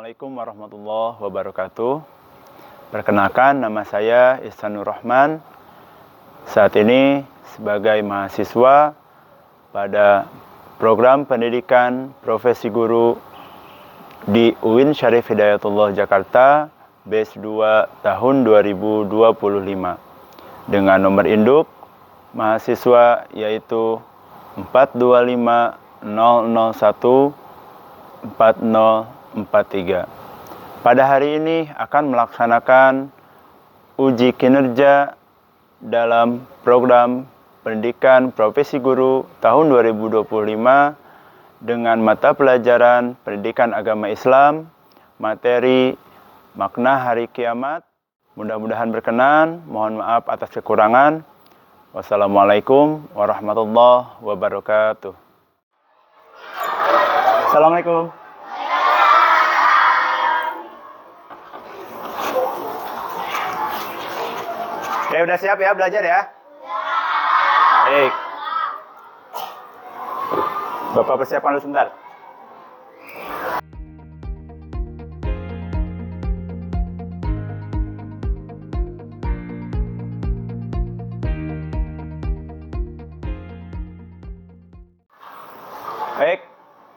Assalamualaikum warahmatullahi wabarakatuh. Perkenalkan, nama saya Ihsanur Rahman. Saat ini sebagai mahasiswa pada program pendidikan profesi guru di UIN Syarif Hidayatullah Jakarta, batch 2 tahun 2025. Dengan nomor induk mahasiswa yaitu 4250014043. Pada hari ini akan melaksanakan uji kinerja dalam program pendidikan profesi guru tahun 2025 dengan mata pelajaran pendidikan agama Islam, materi makna hari kiamat. Mudah-mudahan berkenan. Mohon maaf atas kekurangan. Wassalamualaikum warahmatullahi wabarakatuh. Assalamualaikum. Oke, udah siap ya belajar ya? Baik. Bapak persiapan dulu sebentar. Baik,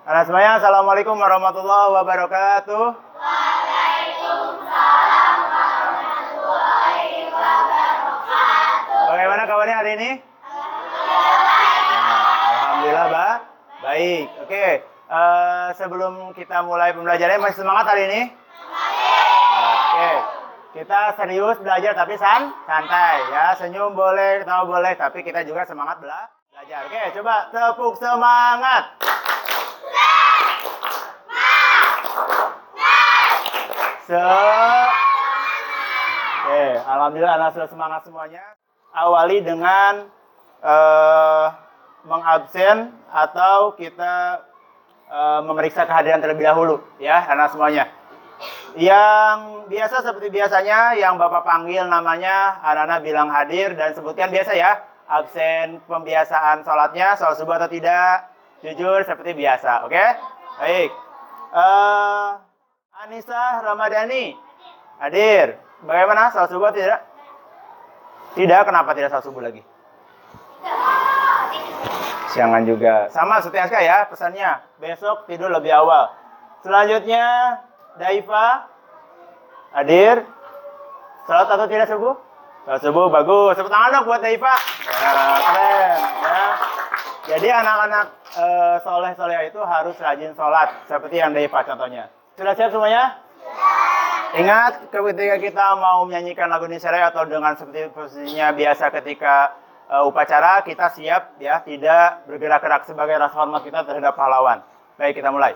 anak semuanya, Assalamualaikum warahmatullahi wabarakatuh. Waalaikumsalam warahmatullahi wabarakatuh. Bagaimana kabarnya hari ini? Alhamdulillah, baik. Oke, sebelum kita mulai pembelajarannya, masih semangat hari ini? Oke, kita serius belajar tapi santai ya. Senyum boleh, ketawa boleh, tapi kita juga semangat belajar. Oke, coba tepuk semangat. Oke, alhamdulillah anak sudah semangat semuanya. Awali dengan mengabsen atau kita memeriksa kehadiran terlebih dahulu ya anak semuanya. Yang biasa seperti biasanya yang Bapak panggil namanya, anak-anak bilang hadir dan sebutkan biasa ya. Absen pembiasaan sholatnya, sholat subuh atau tidak, jujur seperti biasa, oke? Baik. Anissa Ramadhani hadir. Bagaimana, sholat subuh atau tidak? Tidak, kenapa tidak sholat subuh lagi? Siangan juga. Sama seperti Aska ya pesannya, besok tidur lebih awal. Selanjutnya Daifa hadir. Sholat atau tidak subuh? Sholat subuh, bagus. Tepuk tangan dong buat Daifa. Ya, keren. Ya. Jadi anak-anak soleh-soleh itu harus rajin sholat. Seperti yang Daifa contohnya. Sudah siap semuanya? Ingat, ketika kita mau menyanyikan lagu Nisyarai atau dengan seperti posisinya biasa ketika upacara, kita siap ya, tidak bergerak-gerak sebagai rasa hormat kita terhadap pahlawan. Baik, kita mulai.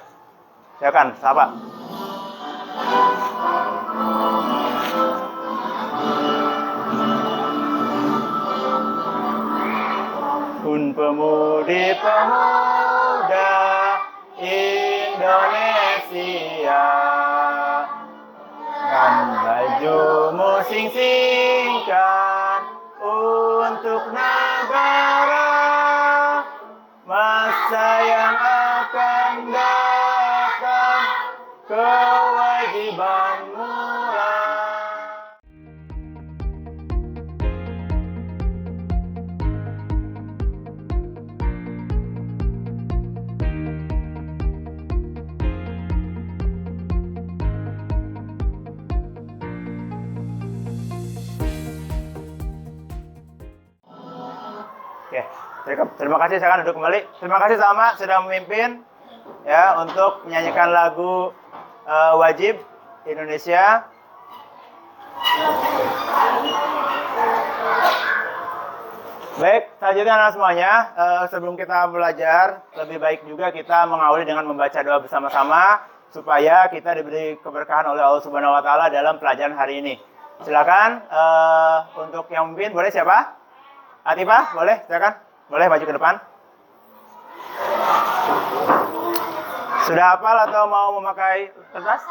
Silakan, sahabat. Kun pemudi-pemuda Indonesia, dengan bajumu sing-singkan untuk negara, masa yang akan datang kewajibanmu lah. Oke, terima kasih, silakan duduk kembali. Terima kasih sama sudah memimpin ya untuk menyanyikan lagu wajib Indonesia. Baik, selanjutnya anak semuanya, sebelum kita belajar, lebih baik juga kita mengawali dengan membaca doa bersama-sama supaya kita diberi keberkahan oleh Allah Subhanahu wa taala dalam pelajaran hari ini. Silakan untuk yang memimpin, boleh siapa? Atifah, boleh, silakan. Boleh maju ke depan. Sudah hafal atau mau memakai kertas?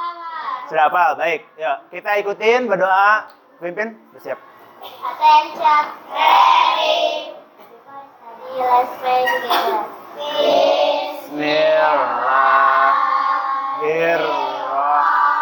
Sudah hafal, baik. Ya, kita ikutin berdoa. Pimpin, bersiap. Attention, ready. Let's pray together. Bismillahirrahmanirrahim.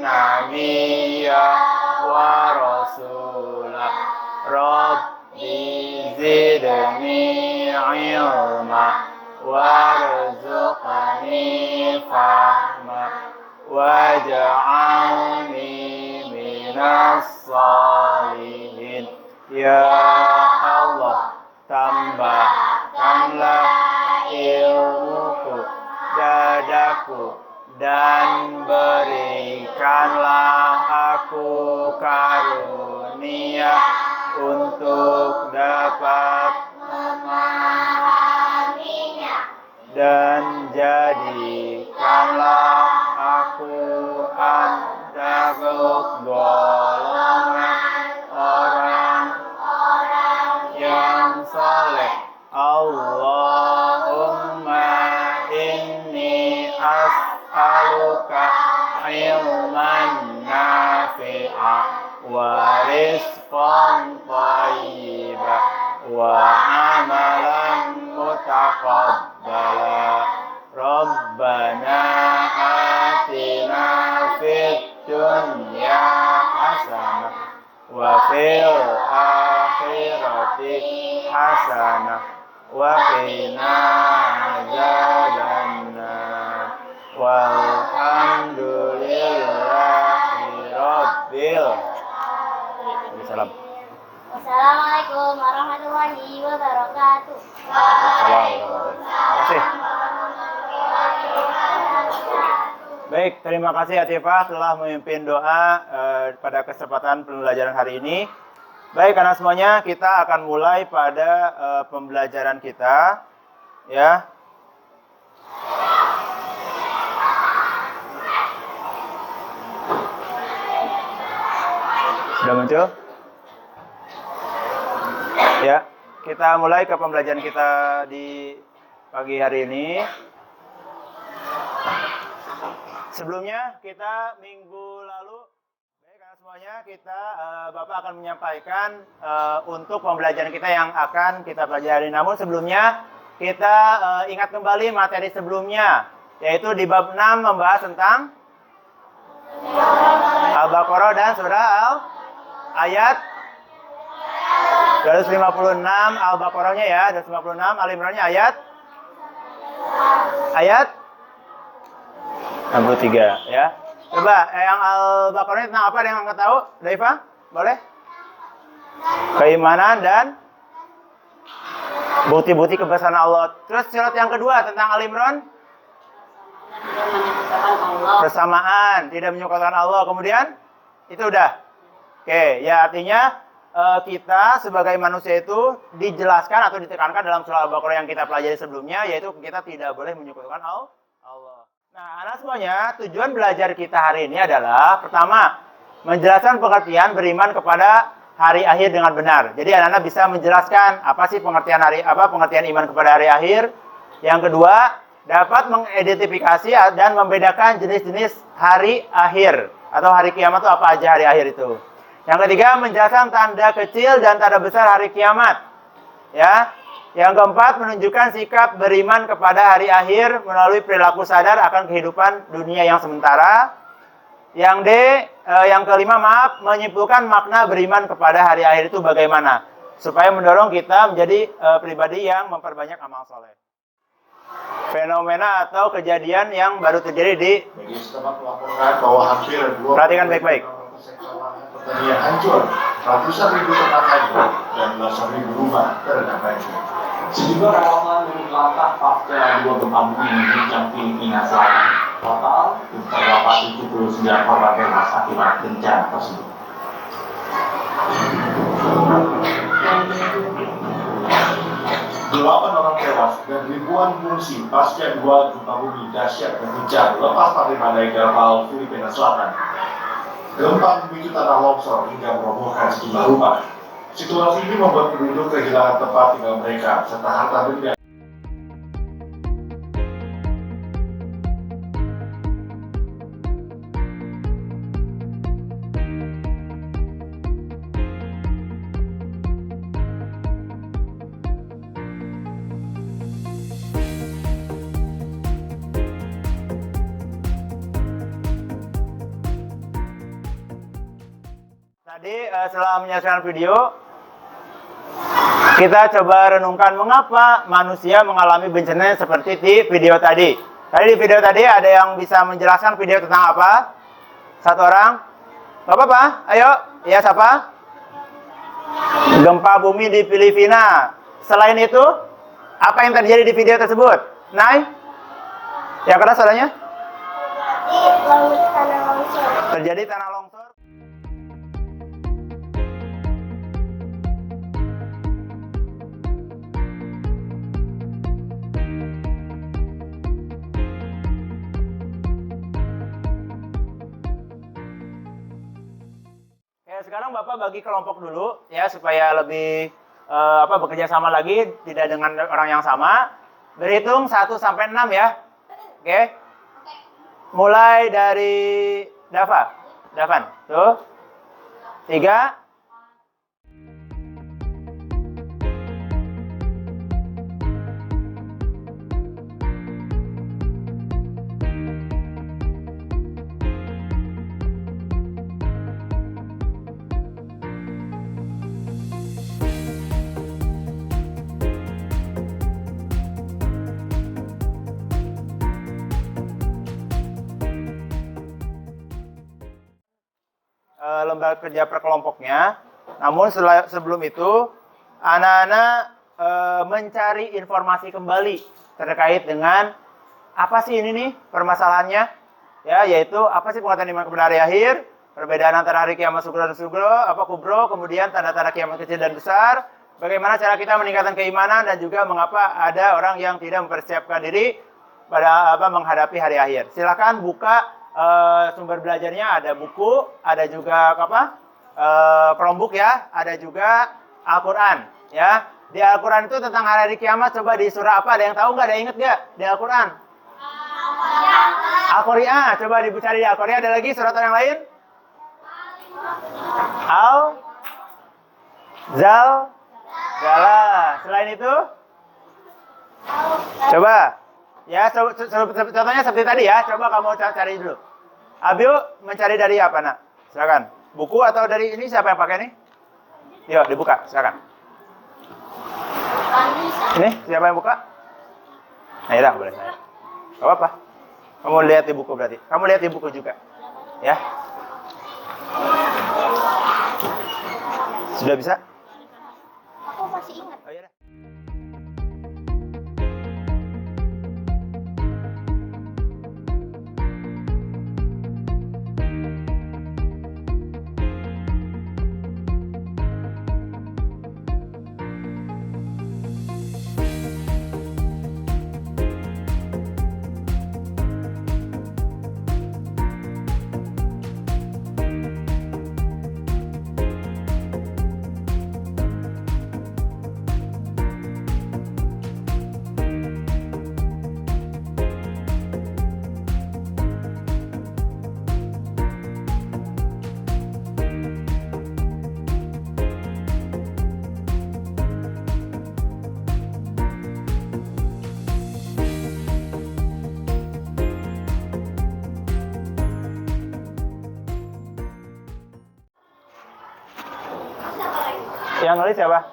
nabiyya wa rasula Rabbi zidni ilma warzuqni fahma waj'alni minas salihin. Ya Allah, tambahkanlah ilmuku dadaku dan berikanlah aku karunia untuk dapat memahaminya dan jadikanlah aku termasuk golongan orang-orang yang saleh. Allahumma inni as'aluka ilman nafi'a wa rizqan thayyiba wa amalan mutaqabbala. Rabbana atina fid dunya hasanah wa fil akhirati hasanah wa qina adzabannar. Walhamdulillahi rabbil alamin. Wassalamualaikum warahmatullahi wabarakatuh. Waalaikumsalam. Terima kasih. Baik, terima kasih Atifah telah memimpin doa pada kesempatan pembelajaran hari ini. Baik, karena semuanya kita akan mulai pada pembelajaran kita, ya. Sudah muncul? Ya, kita mulai ke pembelajaran kita di pagi hari ini. Sebelumnya kita minggu lalu, baik karena semuanya kita Bapak akan menyampaikan untuk pembelajaran kita yang akan kita pelajari. Namun sebelumnya kita ingat kembali materi sebelumnya, yaitu di bab 6 membahas tentang Al-Baqarah dan surah ayat 256 Al-Baqarahnya ya, 256, Al-Imrannya ayat 63 ya. Coba yang Al-Baqarah tentang apa, ada yang nggak tahu? Daifa, boleh? Keimanan dan bukti-bukti kebesaran Allah. Terus surat yang kedua tentang Al-Imran? Persamaan, tidak menyekutukan Allah. Kemudian itu udah. Oke, ya artinya kita sebagai manusia itu dijelaskan atau ditekankan dalam surah Al-Baqarah yang kita pelajari sebelumnya, yaitu kita tidak boleh menyekutukan Allah. Nah, anak semuanya, tujuan belajar kita hari ini adalah pertama, menjelaskan pengertian beriman kepada hari akhir dengan benar. Jadi anak-anak bisa menjelaskan apa sih pengertian iman kepada hari akhir. Yang kedua, dapat mengidentifikasi dan membedakan jenis-jenis hari akhir atau hari kiamat itu apa aja hari akhir itu. Yang ketiga, menjelaskan tanda kecil dan tanda besar hari kiamat. Ya. Yang keempat, menunjukkan sikap beriman kepada hari akhir melalui perilaku sadar akan kehidupan dunia yang sementara. Yang yang kelima, menyimpulkan makna beriman kepada hari akhir itu bagaimana, supaya mendorong kita menjadi pribadi yang memperbanyak amal soleh. Fenomena atau kejadian yang baru terjadi di. Perhatikan baik-baik. Pertanian hancur, ratusan ribu ternak hancur, dan belasan ribu rumah terendam banjir. Sejumlah relawan langkah pasca dua gempa bumi mengguncang Filipina Selatan. Total terdapat 79 korban tewas akibat bencana tersebut. Delapan orang tewas dan ribuan mengungsi pasca dua gempa bumi dahsyat mengguncang lepas pantai badai Davao, Filipina Selatan. Gempa memicu tanah longsor hingga merobohkan sejumlah rumah. Situasi ini membuat penduduk kehilangan tempat tinggal mereka serta harta benda. Tadi setelah menyaksikan video, kita coba renungkan mengapa manusia mengalami bencana seperti di video tadi. Tadi di video tadi ada yang bisa menjelaskan video tentang apa? Satu orang? Gak apa-apa, ayo. Ya, siapa? Gempa bumi di Filipina. Selain itu, apa yang terjadi di video tersebut? Nay? Yang keras suaranya? Terjadi tanah longsor. Sekarang Bapak bagi kelompok dulu ya supaya lebih bekerja sama lagi, tidak dengan orang yang sama. Berhitung 1 sampai 6 ya. Oke. Mulai dari Davan. Tuh. 3. Lembaga kerja per kelompoknya. Namun sebelum itu, anak-anak mencari informasi kembali terkait dengan apa sih ini nih permasalahannya, ya, yaitu apa sih pengertian iman kebenaran hari akhir, perbedaan antara hari kiamat sugro dan kubro, kemudian tanda-tanda kiamat kecil dan besar, bagaimana cara kita meningkatkan keimanan, dan juga mengapa ada orang yang tidak mempersiapkan diri pada menghadapi hari akhir. Silakan buka sumber belajarnya, ada buku, ada juga Chromebook ya, ada juga Al-Quran ya. Di Al-Quran itu tentang hari kiamat, coba di surah apa? Ada yang tahu nggak? Ada yang inget nggak di Al-Quran? Al-Qari'ah, coba dicari di Al-Qari'ah. Ada lagi surat yang lain? Zala. Selain itu? Coba. Ya, contohnya seperti tadi ya. Coba kamu cari dulu. Abiu mencari dari apa, nak? Silakan. Buku atau dari ini, siapa yang pakai nih? Yuk, dibuka. Silakan. Ini siapa yang buka? Nah, ya, boleh saya. Gak apa-apa. Kamu lihat di buku berarti. Kamu lihat di buku juga. Ya. Sudah bisa? Aku masih ingat. Oh, iya dah. Yang nulis siapa?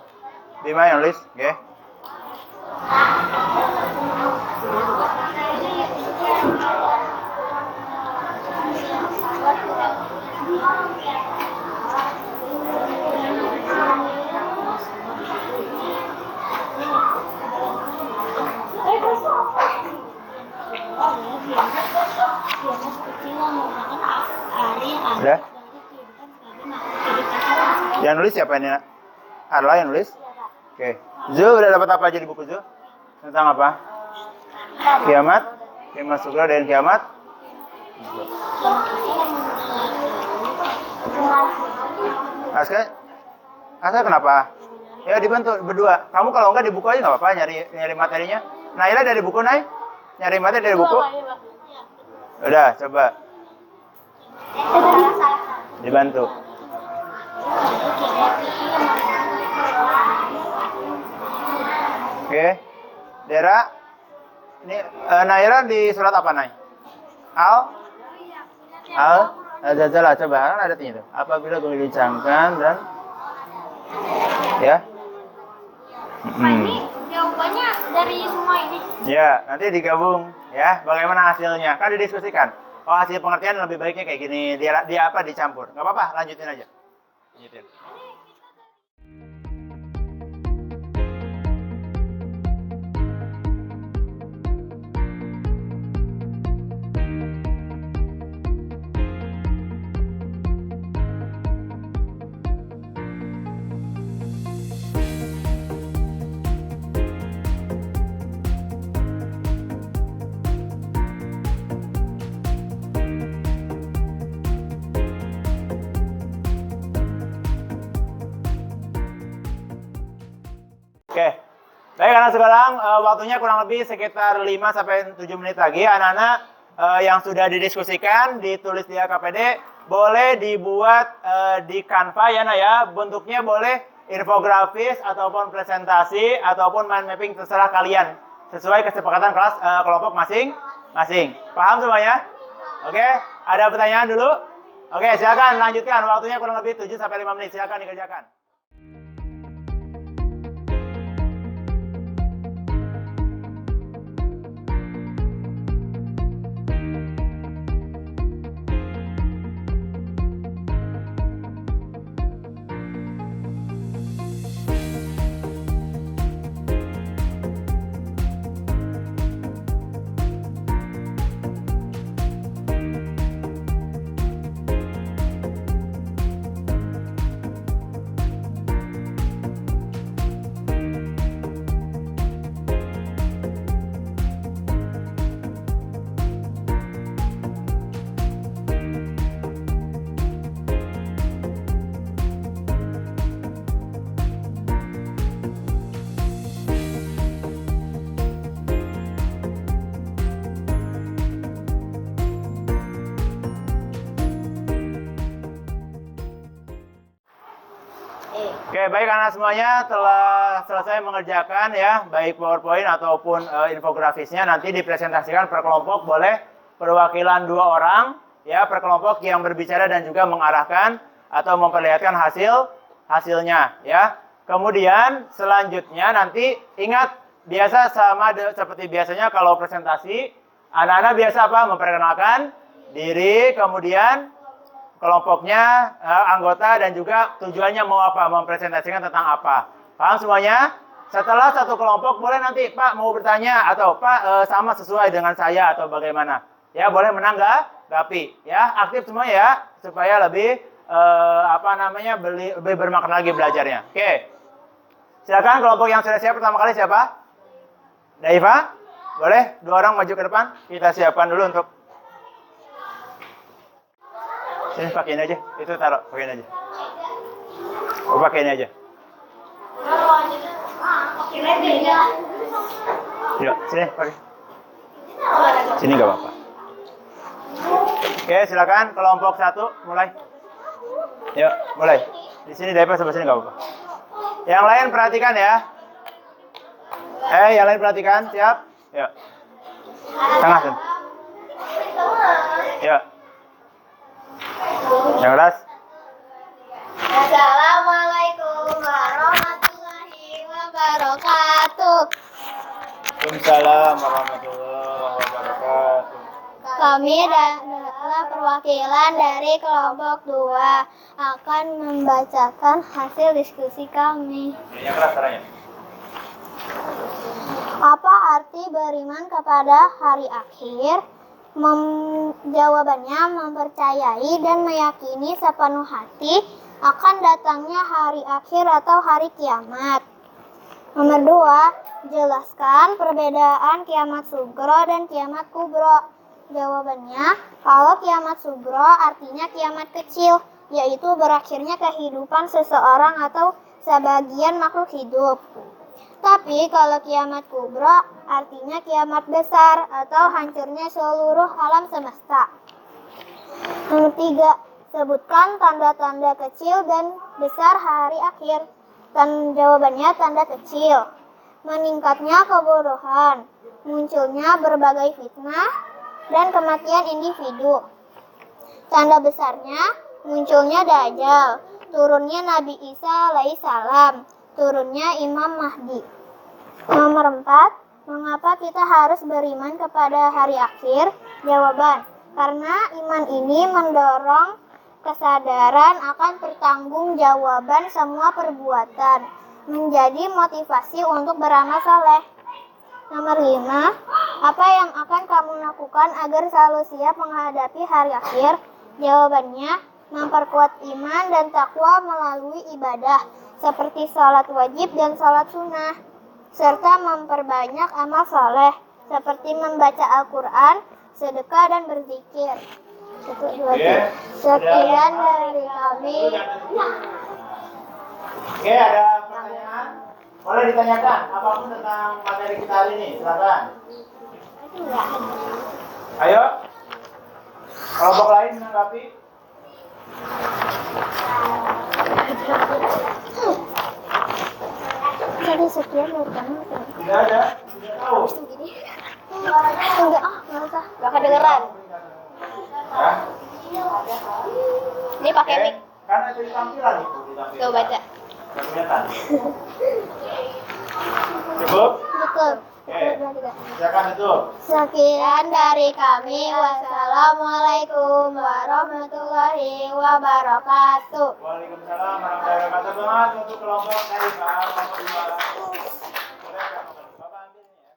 Bima yang nulis, oke. Udah? Yang nulis siapa ini, nak? Arla yang nulis? Oke. Zul, udah dapat apa aja di buku Zul? Tentang apa? Kiamat? Kiamat sugro dan kiamat? Aska kenapa? Ya dibantu berdua. Kamu kalau enggak di buku aja nggak apa-apa, nyari materinya. Naila dari buku, Nay? Nyari materi dari buku? Udah, coba. Dibantu. Oke. Dera. Ini Naira di surat apa, Nay? Zazalah, coba kan ada itu. Apabila dilincangkan dan ya. Pak, ini jawabannya dari semua ini. Ya, nanti digabung ya. Bagaimana hasilnya? Kan didiskusikan. Oh, hasil pengertian lebih baiknya kayak gini. Dia apa dicampur? Nggak apa-apa, lanjutin aja. Lanjutin. Oke, baik anak sekarang waktunya kurang lebih sekitar 5 sampai 7 menit lagi. Anak-anak yang sudah didiskusikan, ditulis di KPD, boleh dibuat di Canva ya, Nak ya. Bentuknya boleh infografis ataupun presentasi ataupun mind mapping terserah kalian sesuai kesepakatan kelas kelompok masing-masing. Paham semuanya? Oke, ada pertanyaan dulu? Oke, silakan lanjutkan. Waktunya kurang lebih 7 sampai 5 menit. Silakan dikerjakan. Oke, baik anak semuanya telah selesai mengerjakan ya, baik PowerPoint ataupun infografisnya nanti dipresentasikan per kelompok, boleh perwakilan 2 orang ya per kelompok yang berbicara dan juga mengarahkan atau memperlihatkan hasilnya ya. Kemudian selanjutnya nanti ingat biasa sama seperti biasanya kalau presentasi anak-anak biasa apa? Memperkenalkan diri, kemudian kelompoknya, anggota, dan juga tujuannya mau apa, mempresentasikan tentang apa. Paham semuanya? Setelah satu kelompok, boleh nanti, Pak mau bertanya, atau Pak sama sesuai dengan saya, atau bagaimana. Ya, boleh menanggapi. Ya, aktif semua ya, supaya lebih, lebih bermakna lagi belajarnya. Oke. Silakan kelompok yang sudah siap pertama kali siapa? Daifa? Boleh? 2 orang maju ke depan. Kita siapkan dulu untuk sini pakai ini aja, itu taruh, pakai ini aja. Oh, pakai ini aja. Yuk, sini pakai. Sini nggak apa-apa. Oke, silakan kelompok 1 mulai. Yuk, mulai. Di sini Daipa sebelah sini nggak apa-apa. Yang lain perhatikan ya. Yang lain perhatikan, siap? Yuk. Tengah sini. Yuk. Yang keras. Assalamualaikum warahmatullahi wabarakatuh. Waalaikumsalam warahmatullahi wabarakatuh. Kami adalah perwakilan dari kelompok 2 akan membacakan hasil diskusi kami. Yang keras caranya. Apa arti beriman kepada hari akhir? Jawabannya mempercayai dan meyakini sepenuh hati akan datangnya hari akhir atau hari kiamat. Nomor 2, jelaskan perbedaan kiamat sugro dan kiamat kubro. Jawabannya, kalau kiamat sugro artinya kiamat kecil, yaitu berakhirnya kehidupan seseorang atau sebagian makhluk hidup. Tapi kalau kiamat kubro artinya kiamat besar atau hancurnya seluruh alam semesta. Nomor 3, sebutkan tanda-tanda kecil dan besar hari akhir. Dan jawabannya tanda kecil. Meningkatnya kebodohan, munculnya berbagai fitnah, dan kematian individu. Tanda besarnya munculnya Dajjal, turunnya Nabi Isa alaihissalam, turunnya Imam Mahdi. Nomor 4, mengapa kita harus beriman kepada hari akhir? Jawaban, karena iman ini mendorong kesadaran akan pertanggungjawaban semua perbuatan, menjadi motivasi untuk beramal saleh. Nomor 5, apa yang akan kamu lakukan agar selalu siap menghadapi hari akhir? Jawabannya, memperkuat iman dan takwa melalui ibadah, seperti sholat wajib dan sholat sunnah, serta memperbanyak amal soleh, seperti membaca Al-Quran, sedekah, dan berzikir. Sekian dari kami. Oke, ada pertanyaan? Boleh ditanyakan apapun tentang materi kita hari ini, silakan. Ayo. Kelompok lain menanggapi? Jadi sekian dari kami. Tidak ada, tidak tahu. Enggak, nggak usah. Nggak kedengeran. Ya. Ini pakai mic. Kan ada di tampilan itu, di tampilan. Coba baca. Kelihatan. Cukup? Cukup. Oke. Silakan tutup. Sekian dari kami. Wassalamualaikum warahmatullahi wabarakatuh. Waalaikumsalam warahmatullahi wabarakatuh. Semangat untuk kelompok dari kelompok 2. Bapak ambil ini ya.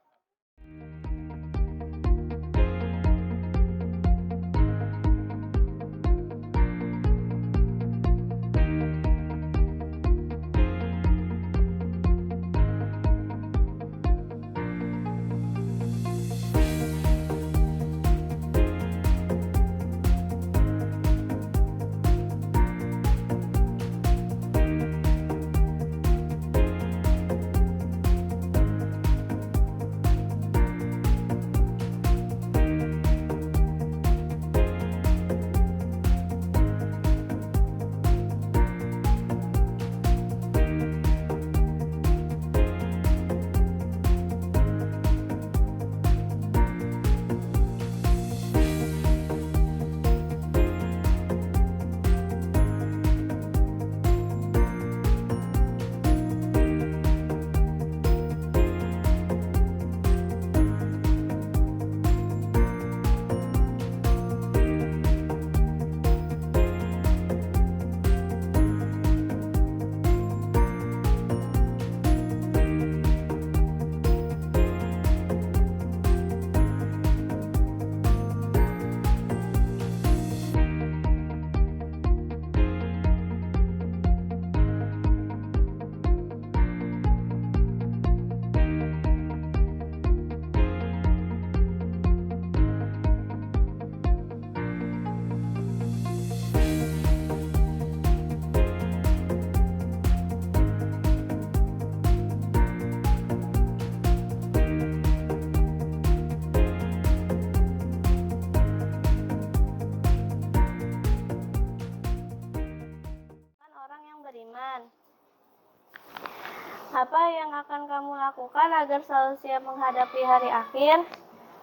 Apa yang akan kamu lakukan agar selalu siap menghadapi hari akhir?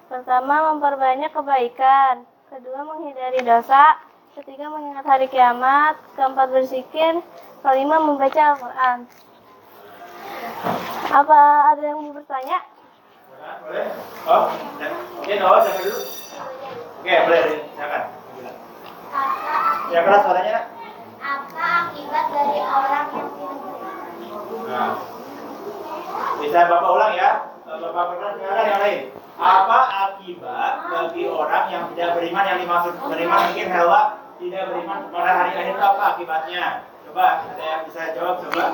Pertama, memperbanyak kebaikan. Kedua, menghindari dosa. Ketiga, mengingat hari kiamat. Keempat, berzikir. Kelima, membaca Al-Quran. Apa ada yang mau bertanya? Boleh? Oh, oke, Noah, jangan dulu. Oke, boleh, silakan. Ya, keras suaranya, Nak. Apa akibat dari orang yang Nah, bisa Bapak ulang ya. Bapak pernah silakan yang lain. Apa akibat bagi orang yang tidak beriman, yang dimaksud beriman mungkin Hewa tidak beriman pada hari akhir itu apa akibatnya? Coba ada yang bisa jawab coba.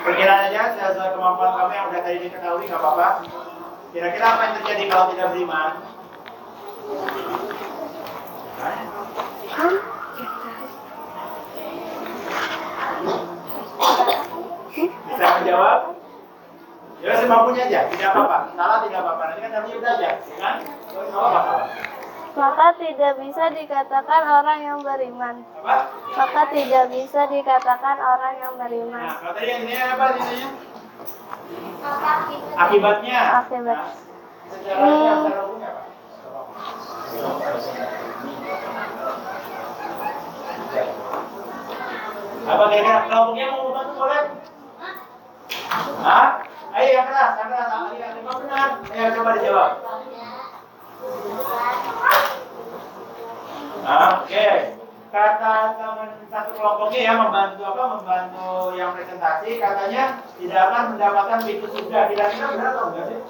Perkiraan aja sesuai kemampuan kamu yang sudah tadi diketahui nggak apa-apa. Kira-kira apa yang terjadi kalau tidak beriman? Bisa menjawab? Ya semampunya aja, tidak apa-apa. Salah tidak apa-apa. Nanti kan namanya udah aja, ya kan? Nggak apa-apa. Maka tidak bisa dikatakan orang yang beriman. Apa? Maka tidak bisa dikatakan orang yang beriman. Nah, kalau tadi yang ini apa intinya? Akibatnya. Akibat. Nah, secara hukumnya apa? Apa kira-kira kelompoknya mau bantu boleh? Hah? Ayo yang keras, yang keras. Yang benar. Ayo coba dijawab. Oke. Kata teman satu kelompoknya ya membantu apa? Membantu yang presentasi katanya tidak akan mendapatkan pintu surga. Kira-kira benar atau enggak sih?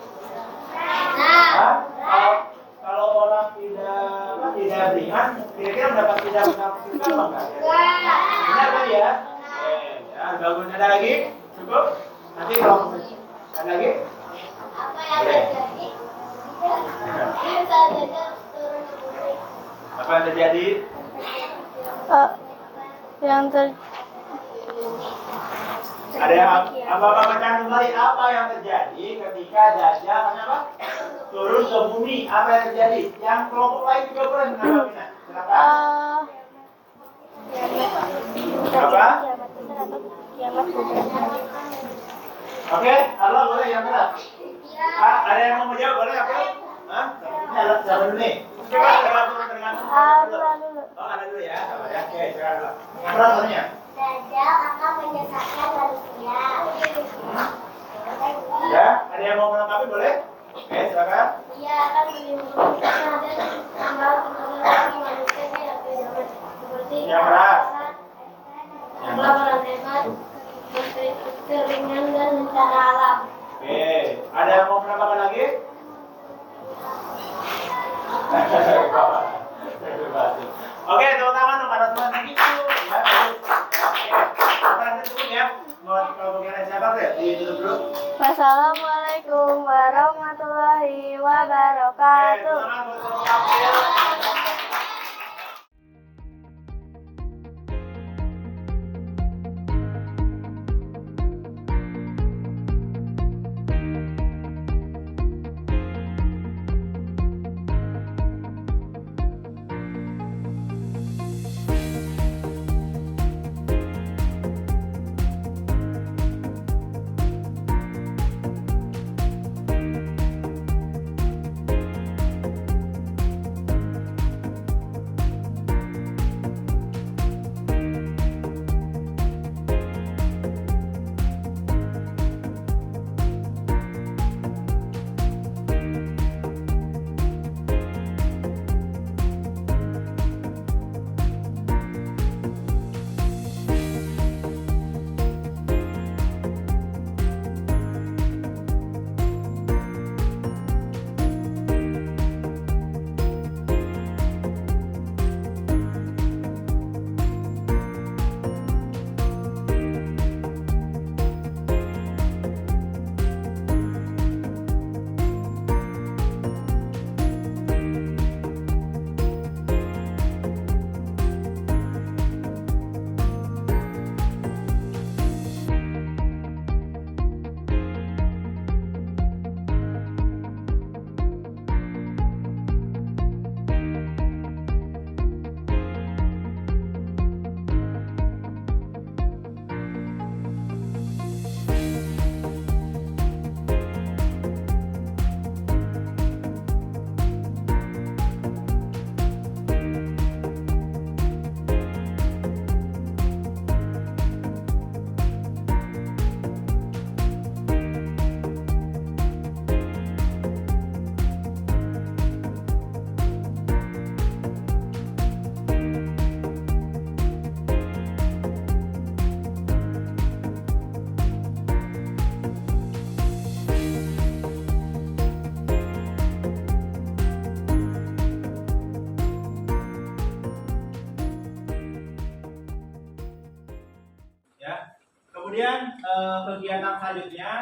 Hah? Kalau orang tidak beriman, kira-kira mendapat tidak mendapat surga apa enggak? Benar kan ya? Ya, bagus. Ada lagi? Cukup? Nanti kalau ada lagi? Apa yang terjadi? Apa yang terjadi? Yang Ada yang apa bacaan kembali apa yang terjadi ketika Dajjal apa? Turun ke bumi, apa yang terjadi? Yang kelompok lain juga boleh menanggapinya. Silakan. Apa? Kiamat juga. Oke, Allah boleh yang keras. Ada yang mau menjawab boleh apa? Hah? Ini alat siapa dulu nih? Coba tergantung. Dulu. Oh, ada dulu ya. Sabar ya. Oke, sekarang dulu. Yang keras soalnya. Dajjal akan menyesatkan manusia. Ya, ada yang mau melengkapi boleh? Oke, silakan. Ia akan menimbulkan dan tambah kemuliaan manusia di akhir zaman seperti Yang keras. kelaparan hebat, kekeringan dan bencana alam. Oke, ada yang mau menambahkan lagi? Oke, teman-teman, teman-teman begitu. Ya, bagus. Oke, cukup ya. Kalau bagian siapa deh? Ditutup dulu. Wassalamualaikum warahmatullahi Oke, wabarakatuh. teman-teman, buat melengkapi. Kemudian kegiatan selanjutnya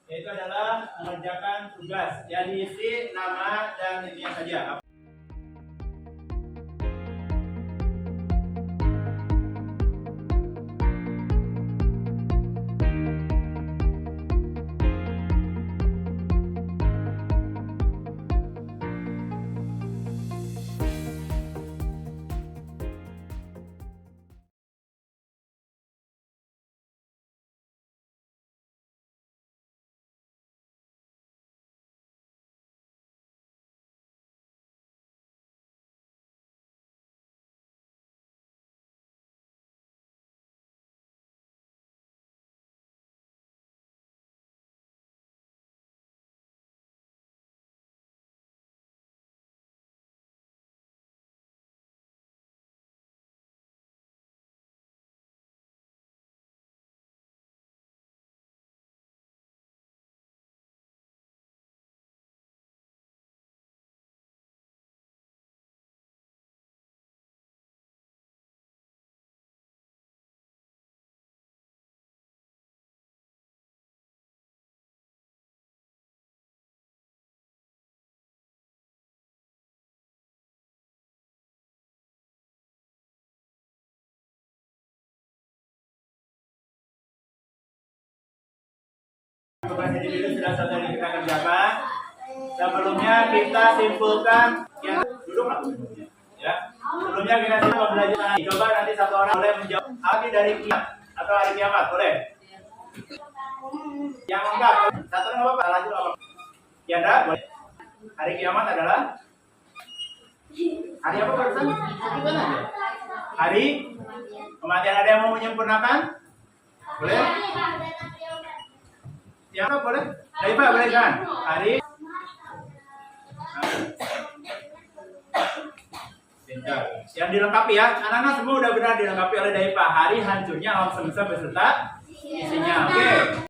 yaitu adalah mengerjakan tugas yang diisi nama dan intinya saja. ini dulu sudah selesai kita kerjakan. Sebelumnya kita simpulkan yang duduk lah. Ya. Sebelumnya kita simpulkan pembelajaran. Coba nanti satu orang boleh menjawab arti dari kiamat atau hari kiamat, boleh? Yang enggak, satu orang apa? Lanjut apa? Ya enggak, boleh. Hari kiamat adalah hari apa barusan? Hari kematian. Ada yang mau menyempurnakan? Boleh? Yang apa boleh? Daifah boleh kan? Hari yang dilengkapi ya, anak-anak semua udah benar dilengkapi oleh Daifah. Hari hancurnya alam semesta beserta isinya. Oke.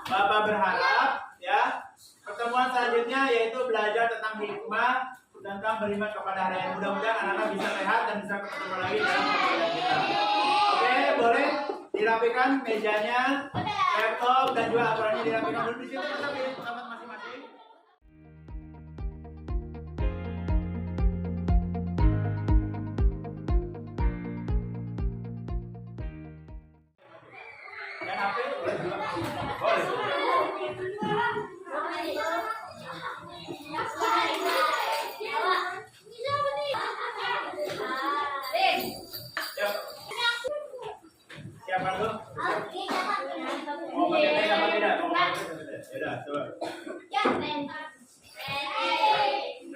Bapak berharap ya pertemuan selanjutnya yaitu belajar tentang hikmah tentang beriman kepada hari yang mudah-mudahan anak-anak bisa sehat dan bisa ketemu lagi dalam pembelajaran kita. Oke, boleh dirapikan mejanya, laptop dan juga aturannya dirapikan dulu di situ tetap di tempat masing-masing. Dan HP boleh juga. Boleh. Siapa tuh? Mau pakai teh apa tidak? Mau pakai teh tidak? Yaudah, coba.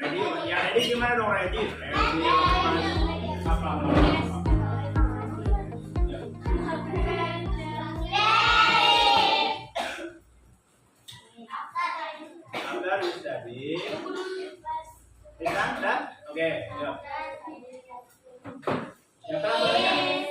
Ready? Ya ready gimana dong ready? Ready. Apa? Ambil tadi. Bisa? Dah? Oke, yuk. Yang terakhir.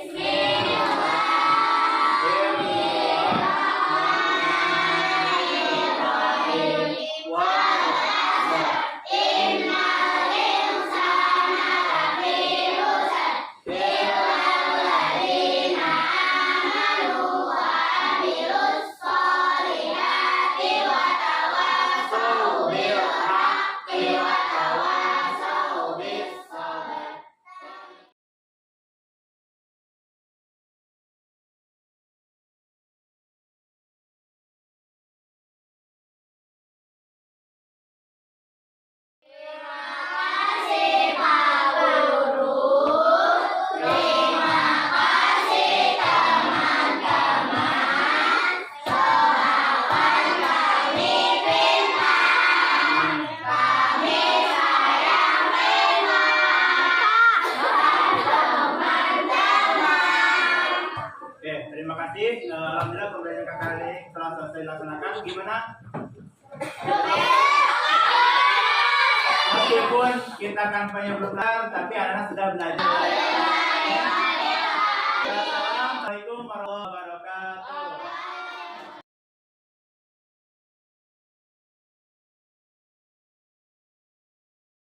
Terima kasih. Alhamdulillah pembelajaran kakak hari ini telah selesai dilaksanakan. Gimana? Meskipun kita kampanye belum kelar, tapi anak-anak sudah belajar.